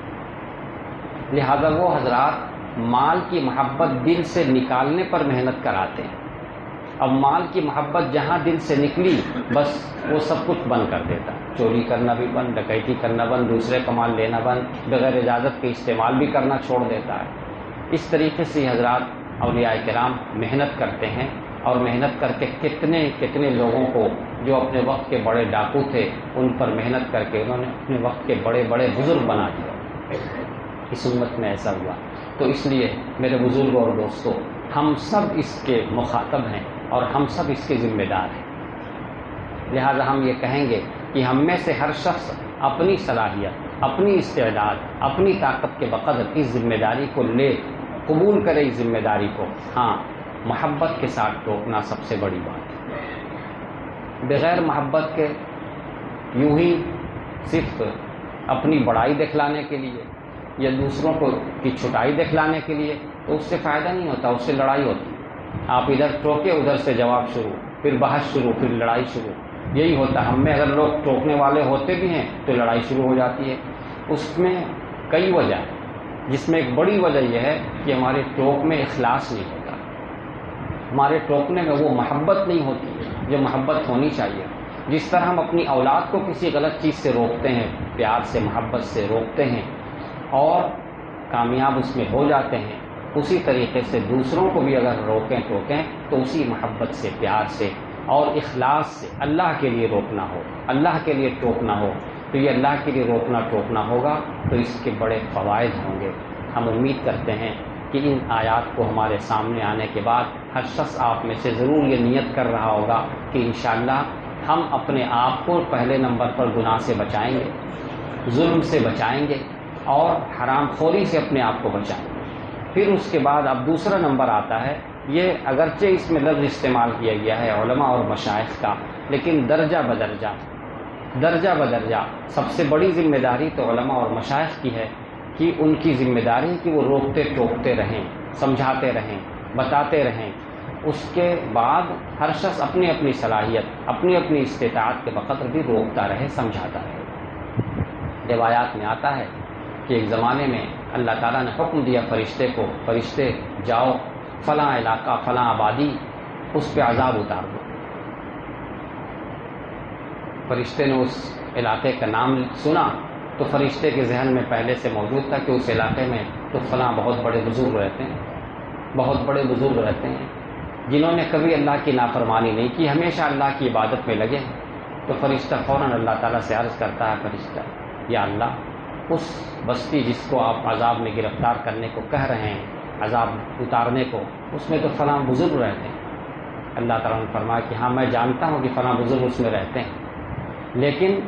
لہذا وہ حضرات مال کی محبت دل سے نکالنے پر محنت کراتے ہیں۔ اب مال کی محبت جہاں دل سے نکلی بس وہ سب کچھ بند کر دیتا ہے، چوری کرنا بھی بند، ڈکیتی کرنا بند، دوسرے کا مال لینا بند، بغیر اجازت کے استعمال بھی کرنا چھوڑ دیتا ہے۔ اس طریقے سے حضرات اولیاء کرام محنت کرتے ہیں اور محنت کر کے کتنے کتنے لوگوں کو جو اپنے وقت کے بڑے ڈاکو تھے ان پر محنت کر کے انہوں نے اپنے وقت کے بڑے بڑے بزرگ بنا دیا۔ اس امت میں ایسا ہوا۔ تو اس لیے میرے بزرگوں اور دوستوں، ہم سب اس کے مخاطب ہیں اور ہم سب اس کے ذمہ دار ہیں۔ لہذا ہم یہ کہیں گے کہ ہم میں سے ہر شخص اپنی صلاحیت، اپنی استعداد، اپنی طاقت کے بقدر اس ذمہ داری کو لے، قبول کرے اس ذمہ داری کو۔ ہاں، محبت کے ساتھ ٹوکنا سب سے بڑی بات ہے۔ بغیر محبت کے یوں ہی صرف اپنی بڑائی دکھلانے کے لیے یا دوسروں کو کی چھٹائی دکھلانے کے لیے تو اس سے فائدہ نہیں ہوتا، اس سے لڑائی ہوتی ہے۔ آپ ادھر ٹوکے، ادھر سے جواب شروع، پھر بحث شروع، پھر لڑائی شروع، یہی ہوتا ہے۔ ہم میں اگر لوگ ٹوکنے والے ہوتے بھی ہیں تو لڑائی شروع ہو جاتی ہے۔ اس میں کئی وجہ ہیں، جس میں ایک بڑی وجہ یہ ہے کہ ہمارے ٹوک میں اخلاص نہیں ہوتا، ہمارے ٹوکنے میں وہ محبت نہیں ہوتی جو محبت ہونی چاہیے۔ جس طرح ہم اپنی اولاد کو کسی غلط چیز سے روکتے ہیں، پیار سے، محبت سے روکتے ہیں اور کامیاب اس میں ہو جاتے ہیں، اسی طریقے سے دوسروں کو بھی اگر روکیں ٹوکیں تو اسی محبت سے، پیار سے اور اخلاص سے اللہ کے لیے روکنا ہو، اللہ کے لیے ٹوکنا ہو، تو یہ اللہ کے لیے روکنا ٹوکنا ہوگا تو اس کے بڑے فوائد ہوں گے۔ ہم امید کرتے ہیں کہ ان آیات کو ہمارے سامنے آنے کے بعد ہر شخص آپ میں سے ضرور یہ نیت کر رہا ہوگا کہ انشاءاللہ ہم اپنے آپ کو پہلے نمبر پر گناہ سے بچائیں گے، ظلم سے بچائیں گے اور حرام خوری سے اپنے آپ کو بچائیں گے۔ پھر اس کے بعد اب دوسرا نمبر آتا ہے، یہ اگرچہ اس میں لفظ استعمال کیا گیا ہے علماء اور مشائخ کا، لیکن درجہ بدرجہ سب سے بڑی ذمہ داری تو علماء اور مشائخ کی ہے کہ ان کی ذمہ داری کہ وہ روکتے ٹوکتے رہیں، سمجھاتے رہیں، بتاتے رہیں۔ اس کے بعد ہر شخص اپنی اپنی صلاحیت، اپنی اپنی استطاعت کے بقدر بھی روکتا رہے، سمجھاتا رہے۔ روایات میں آتا ہے کہ ایک زمانے میں اللہ تعالیٰ نے حکم دیا فرشتے کو، فرشتے جاؤ فلاں علاقہ، فلاں آبادی، اس پہ عذاب اتار دو۔ فرشتے نے اس علاقے کا نام سنا تو فرشتے کے ذہن میں پہلے سے موجود تھا کہ اس علاقے میں تو فلاں بہت بڑے بزرگ رہتے ہیں، بہت بڑے بزرگ رہتے ہیں جنہوں نے کبھی اللہ کی نافرمانی نہیں کی، ہمیشہ اللہ کی عبادت میں لگے ہیں۔ تو فرشتہ فوراً اللہ تعالیٰ سے عرض کرتا ہے، فرشتہ یا اللہ اس بستی جس کو آپ عذاب میں گرفتار کرنے کو کہہ رہے ہیں، عذاب اتارنے کو، اس میں تو فلاں بزرگ رہتے ہیں۔ اللہ تعالیٰ نے فرمایا کہ ہاں میں جانتا ہوں کہ فلاں بزرگ اس میں رہتے ہیں، لیکن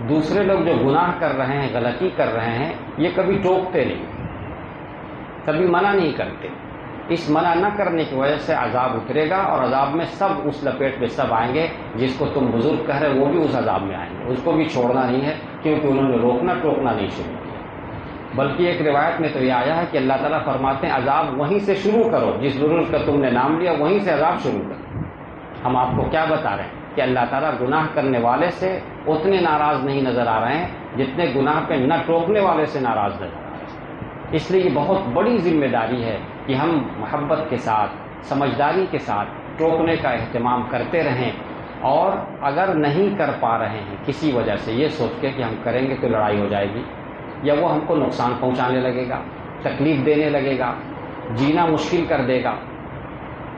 دوسرے لوگ جو گناہ کر رہے ہیں، غلطی کر رہے ہیں، یہ کبھی ٹوکتے نہیں، کبھی منع نہیں کرتے، اس منع نہ کرنے کی وجہ سے عذاب اترے گا، اور عذاب میں سب اس لپیٹ میں سب آئیں گے جس کو تم بزرگ کہہ رہے وہ بھی اس عذاب میں آئیں گے، اس کو بھی چھوڑنا نہیں ہے، کیونکہ انہوں نے روکنا ٹوکنا نہیں شروع کیا۔ بلکہ ایک روایت میں تو یہ آیا ہے کہ اللہ تعالیٰ فرماتے ہیں عذاب وہیں سے شروع کرو، جس بزرگ کا تم نے نام لیا وہیں سے عذاب شروع کرو۔ ہم آپ کو کیا بتا رہے ہیں کہ اللہ تعالیٰ گناہ کرنے والے سے اتنے ناراض نہیں نظر آ رہے ہیں جتنے گناہ پہ نہ ٹوکنے والے سے ناراض نظر آ رہے ہیں۔ اس لیے یہ بہت بڑی ذمہ داری ہے کہ ہم محبت کے ساتھ، سمجھداری کے ساتھ ٹوکنے کا اہتمام کرتے رہیں، اور اگر نہیں کر پا رہے ہیں کسی وجہ سے، یہ سوچ کے کہ ہم کریں گے تو لڑائی ہو جائے گی، یا وہ ہم کو نقصان پہنچانے لگے گا، تکلیف دینے لگے گا، جینا مشکل کر دے گا،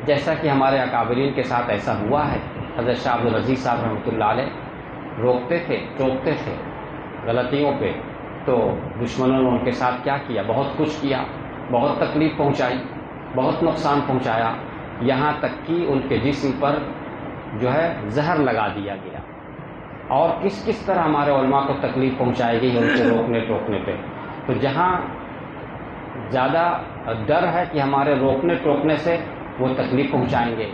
جیسا کہ ہمارے اکابرین کے ساتھ ایسا ہوا ہے۔ حضرت شاہ عبدالعزیز صاحب رحمۃ اللہ علیہ روکتے تھے، ٹوکتے تھے غلطیوں پہ، تو دشمنوں نے ان کے ساتھ کیا کیا، بہت کچھ کیا، بہت تکلیف پہنچائی، بہت نقصان پہنچایا، یہاں تک کہ ان کے جسم پر جو ہے زہر لگا دیا گیا۔ اور کس کس طرح ہمارے علماء کو تکلیف پہنچائی گئی ان کے روکنے ٹوکنے پہ۔ تو جہاں زیادہ ڈر ہے کہ ہمارے روکنے ٹوکنے سے وہ تکلیف پہنچائیں گے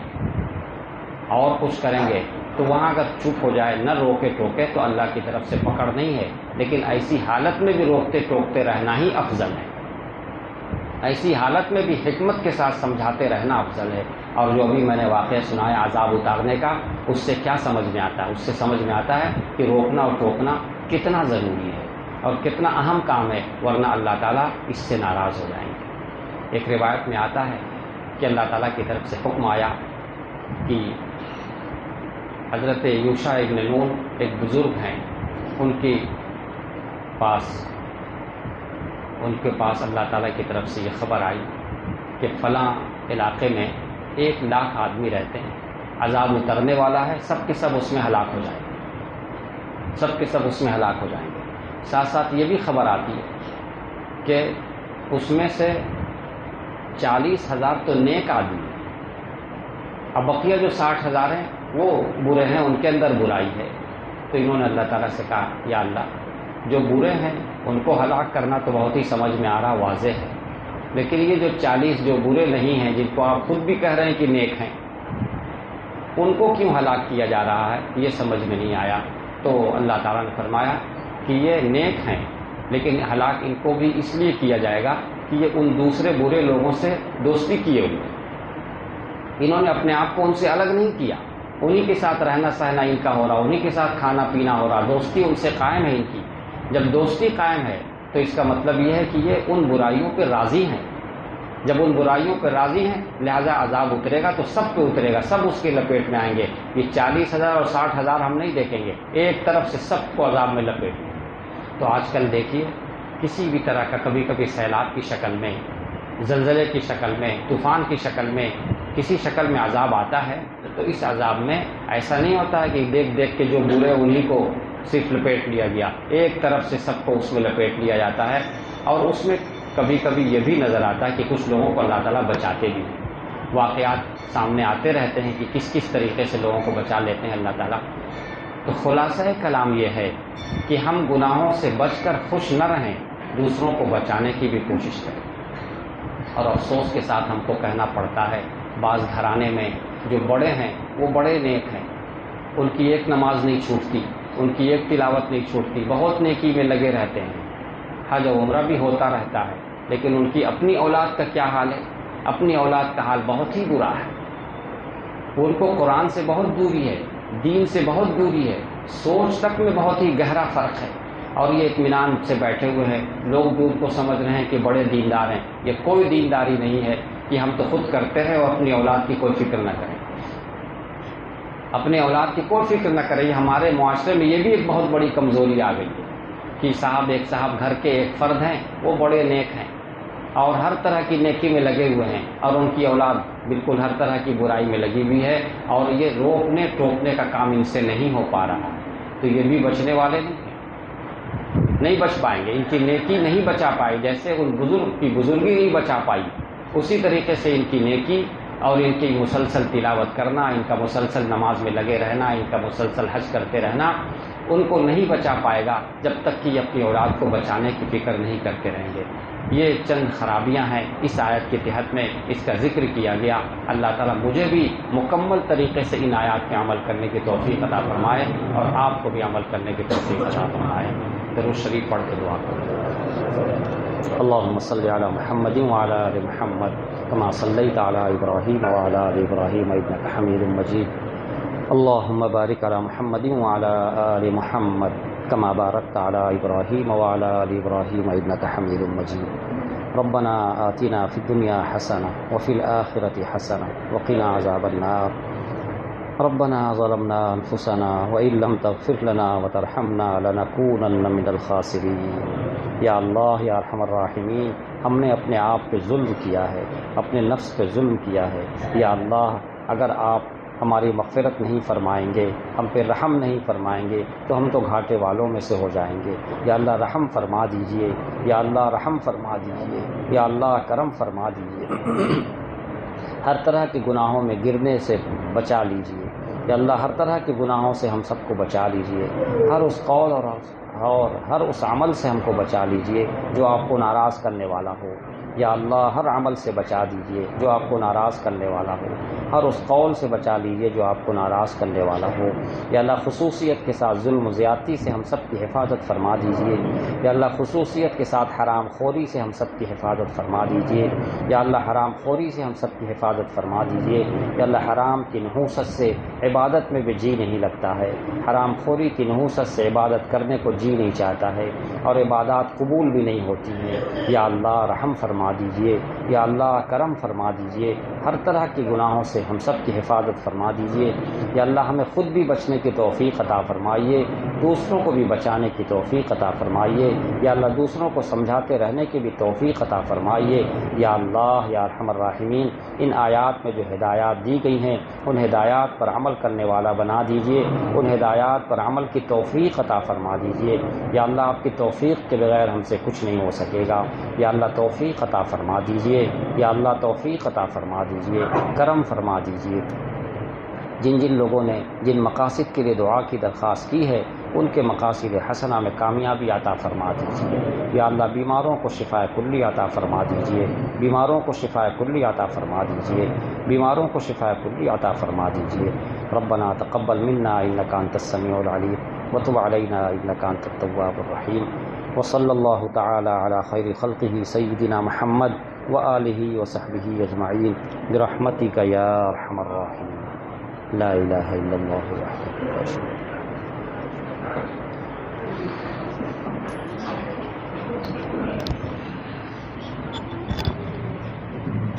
اور کچھ کریں گے، تو وہاں اگر چپ ہو جائے، نہ روکے ٹوکے، تو اللہ کی طرف سے پکڑ نہیں ہے، لیکن ایسی حالت میں بھی روکتے ٹوکتے رہنا ہی افضل ہے، ایسی حالت میں بھی حکمت کے ساتھ سمجھاتے رہنا افضل ہے۔ اور جو ابھی میں نے واقعہ سنایا عذاب اتارنے کا، اس سے کیا سمجھ میں آتا ہے؟ اس سے سمجھ میں آتا ہے کہ روکنا اور ٹوکنا کتنا ضروری ہے اور کتنا اہم کام ہے، ورنہ اللہ تعالیٰ اس سے ناراض ہو جائیں گے۔ ایک روایت میں آتا ہے کہ اللہ تعالیٰ کی طرف سے حکم آیا کہ حضرت یوشع ابن نون ایک بزرگ ہیں، ان کے پاس اللہ تعالیٰ کی طرف سے یہ خبر آئی کہ فلاں علاقے میں 1,00,000 آدمی رہتے ہیں، عذاب اترنے والا ہے، سب کے سب اس میں ہلاک ہو جائیں گے، سب کے سب اس میں ہلاک ہو جائیں گے۔ ساتھ ساتھ یہ بھی خبر آتی ہے کہ اس میں سے 40,000 تو نیک آدمی ہیں، اب بقیہ جو 60,000 ہیں وہ برے ہیں، ان کے اندر برائی ہے۔ تو انہوں نے اللہ تعالیٰ سے کہا یا اللہ، جو برے ہیں ان کو ہلاک کرنا تو بہت ہی سمجھ میں آ رہا، واضح ہے، لیکن یہ جو 40 جو برے نہیں ہیں، جن کو آپ خود بھی کہہ رہے ہیں کہ نیک ہیں، ان کو کیوں ہلاک کیا جا رہا ہے، یہ سمجھ میں نہیں آیا۔ تو اللہ تعالیٰ نے فرمایا کہ یہ نیک ہیں، لیکن ہلاک ان کو بھی اس لیے کیا جائے گا کہ یہ ان دوسرے برے لوگوں سے دوستی کیے ہوئے ہیں، انہوں نے اپنے آپ کو ان سے الگ نہیں کیا، انہی کے ساتھ رہنا سہنا ان کا ہو رہا، انہی کے ساتھ کھانا پینا ہو رہا، دوستی ان سے قائم ہے ان کی۔ جب دوستی قائم ہے تو اس کا مطلب یہ ہے کہ یہ ان برائیوں پہ راضی ہیں، جب ان برائیوں پہ راضی ہیں لہذا عذاب اترے گا تو سب پہ اترے گا، سب اس کے لپیٹ میں آئیں گے۔ یہ 40,000 اور 60,000 ہم نہیں دیکھیں گے، ایک طرف سے سب کو عذاب میں لپیٹ گے۔ تو آج کل دیکھیے کسی بھی طرح کا کبھی کبھی سیلاب کی شکل میں، زلزلے کی شکل میں، طوفان کی شکل میں، کسی شکل میں عذاب آتا ہے، تو اس عذاب میں ایسا نہیں ہوتا ہے کہ دیکھ دیکھ کے جو برے انہی کو صرف لپیٹ لیا گیا، ایک طرف سے سب کو اس میں لپیٹ لیا جاتا ہے۔ اور اس میں کبھی کبھی یہ بھی نظر آتا ہے کہ کچھ لوگوں کو اللہ تعالیٰ بچاتے بھی ہیں، واقعات سامنے آتے رہتے ہیں کہ کس کس طریقے سے لوگوں کو بچا لیتے ہیں اللہ تعالیٰ۔ تو خلاصہ کلام یہ ہے کہ ہم گناہوں سے بچ کر خوش نہ رہیں، دوسروں کو بچانے کی بھی کوشش کریں۔ اور افسوس کے ساتھ ہم کو کہنا پڑتا ہے بعض گھرانے میں جو بڑے ہیں وہ بڑے نیک ہیں، ان کی ایک نماز نہیں چھوٹتی، ان کی ایک تلاوت نہیں چھوٹتی، بہت نیکی میں لگے رہتے ہیں، حج و عمرہ بھی ہوتا رہتا ہے، لیکن ان کی اپنی اولاد کا کیا حال ہے؟ اپنی اولاد کا حال بہت ہی برا ہے، ان کو قرآن سے بہت دوری ہے، دین سے بہت دوری ہے، سوچ تک میں بہت ہی گہرا فرق ہے، اور یہ اطمینان سے بیٹھے ہوئے ہیں، لوگ دور کو سمجھ رہے ہیں کہ بڑے دیندار ہیں۔ یہ کوئی دینداری نہیں ہے کہ ہم تو خود کرتے ہیں اور اپنی اولاد کی کوئی فکر نہ کریں، اپنے اولاد کی کوئی فکر نہ کریں۔ ہمارے معاشرے میں یہ بھی ایک بہت بڑی کمزوری آ گئی ہے کہ ایک صاحب گھر کے ایک فرد ہیں، وہ بڑے نیک ہیں اور ہر طرح کی نیکی میں لگے ہوئے ہیں، اور ان کی اولاد بالکل ہر طرح کی برائی میں لگی ہوئی ہے، اور یہ روکنے ٹوکنے کا کام ان سے نہیں ہو پا رہا ہے۔ تو یہ بھی بچنے والے نہیں بچ پائیں گے، ان کی نیکی نہیں بچا پائی، جیسے ان بزرگ کی بزرگی نہیں بچا پائی، اسی طریقے سے ان کی نیکی اور ان کی مسلسل تلاوت کرنا، ان کا مسلسل نماز میں لگے رہنا، ان کا مسلسل حج کرتے رہنا، ان کو نہیں بچا پائے گا جب تک کہ یہ اپنی اولاد کو بچانے کی فکر نہیں کرتے رہیں گے۔ یہ چند خرابیاں ہیں، اس آیت کے تحت میں اس کا ذکر کیا گیا۔ اللہ تعالیٰ مجھے بھی مکمل طریقے سے ان آیات پہ عمل کرنے کی توفیق عطا فرمائے اور آپ کو بھی عمل کرنے کی توفیق عطا فرمائے۔ درود شریف پڑھ کے دعا کریں۔ اللہم صلی علی محمد وعلی آل محمد کما صلیت علی ابراہیم وعلی آل ابراہیم انک حمید مجید۔ اللہم بارک علی محمد وعلی آل محمد کما بارکت علی ابراہیم وعلی آل ابراہیم انک حمید مجید۔ ربنا آتنا فی الدنیا حسنہ وفی الآخرۃ حسنہ وقنا عذاب النار۔ ربنا ظلمنا انفسنا وان لم تغفر لنا وترحمنا لنکونن من الخاسرین۔ یا اللہ یا ارحم الراحمین، ہم نے اپنے آپ پہ ظلم کیا ہے، اپنے نفس پہ ظلم کیا ہے۔ یا اللہ اگر آپ ہماری مغفرت نہیں فرمائیں گے، ہم پہ رحم نہیں فرمائیں گے تو ہم تو گھاٹے والوں میں سے ہو جائیں گے۔ یا اللہ رحم فرما دیجئے، یا اللہ رحم فرما دیجئے، یا اللہ کرم فرما دیجئے۔ ہر طرح کے گناہوں میں گرنے سے بچا لیجئے، یا اللہ ہر طرح کے گناہوں سے ہم سب کو بچا لیجئے۔ ہر اس قول اور ہر اس عمل سے ہم کو بچا لیجئے جو آپ کو ناراض کرنے والا ہو۔ یا اللہ ہر عمل سے بچا دیجئے جو آپ کو ناراض کرنے والا ہو، ہر اس قول سے بچا لیجئے جو آپ کو ناراض کرنے والا ہو۔ یا اللہ خصوصیت کے ساتھ ظلم و زیادتی سے ہم سب کی حفاظت فرما دیجئے۔ یا اللہ خصوصیت کے ساتھ حرام خوری سے ہم سب کی حفاظت فرما دیجئے۔ یا اللہ حرام خوری سے ہم سب کی حفاظت فرما دیجئے۔ یا اللہ حرام کی نحوست سے عبادت میں بھی جی نہیں لگتا ہے، حرام خوری کی نحوست سے عبادت کرنے کو جی نہیں چاہتا ہے اور عبادات قبول بھی نہیں ہوتی ہیں۔ یا اللہ رحم فرما دیجئے، یا اللہ کرم فرما دیجئے، ہر طرح کے گناہوں سے ہم سب کی حفاظت فرما دیجئے۔ یا اللہ ہمیں خود بھی بچنے کی توفیق عطا فرمائیے، دوسروں کو بھی بچانے کی توفیق عطا فرمائیے۔ یا اللہ دوسروں کو سمجھاتے رہنے کی بھی توفیق عطا فرمائیے۔ یا اللہ یا ارحم الراحمین، ان آیات میں جو ہدایات دی گئی ہیں ان ہدایات پر عمل کرنے والا بنا دیجئے، ان ہدایات پر عمل کی توفیق عطا فرما دیجئے۔ یا اللہ آپ کی توفیق کے بغیر ہم سے کچھ نہیں ہو سکے گا۔ یا اللہ توفیق عطا فرما دیجئے، یا اللہ توفیق عطا فرما دیجئے، کرم فرما دیجئے۔ جن جن لوگوں نے جن مقاصد کے لیے دعا کی درخواست کی ہے ان کے مقاصد حسنہ میں کامیابی عطا فرما دیجئے۔ یا اللہ بیماروں کو شفاء کلی عطا فرما دیجئے، بیماروں کو شفاء کلی عطا فرما دیجئے، بیماروں کو شفاء کلی عطا فرما دیجئے۔ ربنا تقبل منا انک انت السمیع العلیم وتب علینا انک انت التواب الرحیم۔ وصلی اللہ تعالی علی خیر خلقہ سیدنا محمد وآلہ وصحبہ اجمعین برحمتک یا ارحم الراحمین۔ لا الہ الا اللہ وحدہ لا شریک له۔